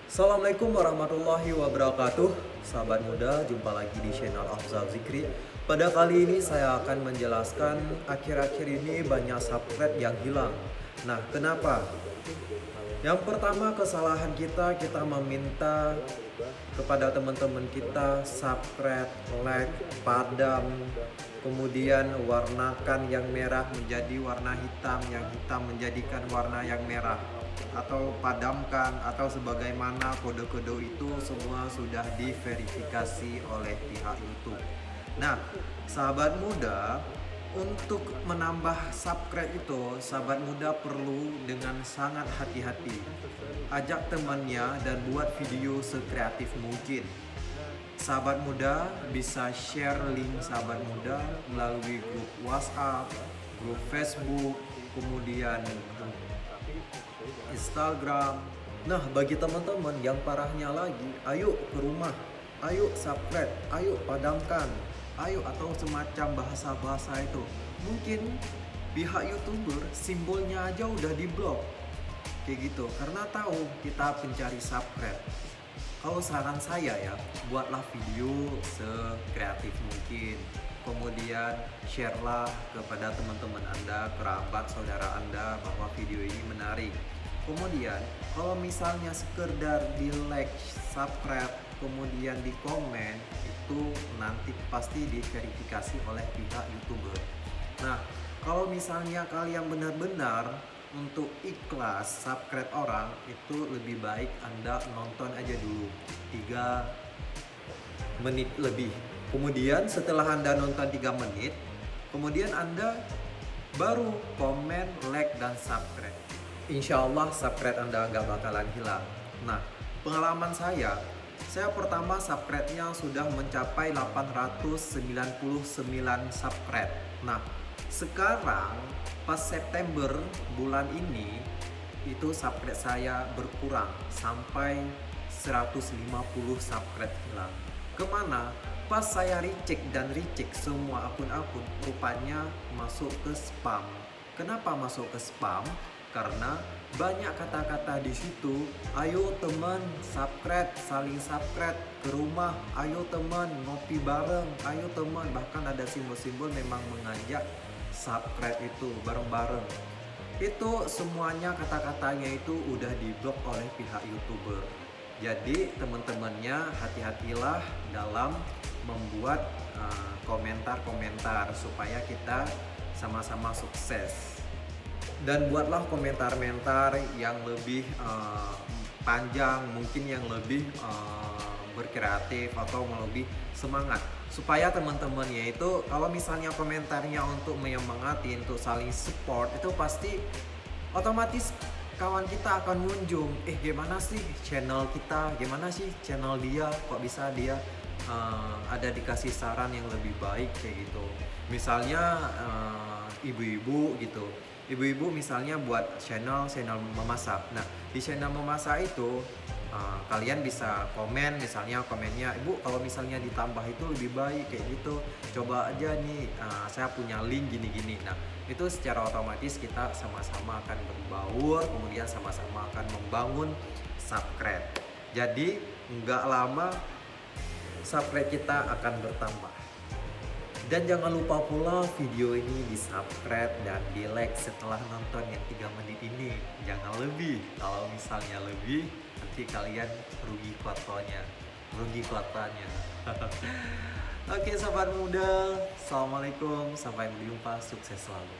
Assalamualaikum warahmatullahi wabarakatuh. Sahabat muda, jumpa lagi di channel Afzal Zikri. Pada kali ini saya akan menjelaskan akhir-akhir ini banyak subscribe yang hilang. Nah, kenapa? Yang pertama, kesalahan kita meminta kepada teman-teman kita subscribe, like, padam, kemudian warnakan yang merah menjadi warna hitam, yang hitam menjadikan warna yang merah, atau padamkan, atau sebagaimana kode-kode itu semua sudah diverifikasi oleh pihak YouTube. Nah, sahabat muda, untuk menambah subscribe itu, sahabat muda perlu dengan sangat hati-hati. Ajak temannya dan buat video sekreatif mungkin. Sahabat muda bisa share link sahabat muda melalui grup WhatsApp, grup Facebook, kemudian Instagram. Nah, bagi teman-teman yang parahnya lagi, ayo ke rumah, ayo subscribe, ayo padamkan, ayo, atau semacam bahasa-bahasa itu. Mungkin pihak YouTuber simbolnya aja udah diblok kayak gitu, karena tahu kita pencari subscribe. Kalau saran saya ya, buatlah video sekreatif mungkin. Kemudian share-lah kepada teman-teman Anda, kerabat, saudara Anda bahwa video ini menarik. Kemudian kalau misalnya sekedar di like, subscribe, kemudian di komen, itu nanti pasti diverifikasi oleh pihak YouTuber. Nah, kalau misalnya kalian benar-benar untuk ikhlas subscribe orang, itu lebih baik Anda nonton aja dulu 3 menit lebih. Kemudian setelah Anda nonton 3 menit, kemudian Anda baru komen, like, dan subscribe. Insya Allah subscribe Anda nggak bakalan hilang. Nah, pengalaman saya pertama subscribe-nya sudah mencapai 899 subscribe. Nah, sekarang pas September bulan ini, itu subscribe saya berkurang sampai 150 subscribe hilang. Kemana? Pas saya recheck semua akun-akun, rupanya masuk ke spam. Kenapa masuk ke spam? Karena banyak kata-kata di situ. Ayo teman subscribe, saling subscribe, ke rumah, ayo teman ngopi bareng, ayo teman, bahkan ada simbol-simbol memang mengajak subscribe itu bareng-bareng. Itu semuanya kata-katanya itu udah diblok oleh pihak YouTuber. Jadi teman-temannya hati-hatilah dalam membuat komentar-komentar supaya kita sama-sama sukses. Dan buatlah komentar-komentar yang lebih panjang, mungkin yang lebih berkreatif atau lebih semangat, supaya teman-temannya itu kalau misalnya komentarnya untuk menyemangati, untuk saling support, itu pasti otomatis kawan kita akan munjung, gimana sih channel kita, gimana sih channel dia, kok bisa dia ada dikasih saran yang lebih baik kayak gitu. Misalnya ibu-ibu gitu, ibu-ibu misalnya buat channel memasak. Nah, di channel memasak itu kalian bisa komen, misalnya komennya, ibu kalau misalnya ditambah itu lebih baik kayak gitu, coba aja nih, saya punya link gini-gini. Nah, itu secara otomatis kita sama-sama akan berbaur, kemudian sama-sama akan membangun subscribe. Jadi nggak lama subscribe kita akan bertambah. Dan jangan lupa pula video ini di subscribe dan di like setelah nonton yang 3 menit ini. Jangan lebih. Kalau misalnya lebih, nanti kalian rugi kuotanya. Oke sahabat muda, assalamualaikum, sampai berjumpa, sukses selalu.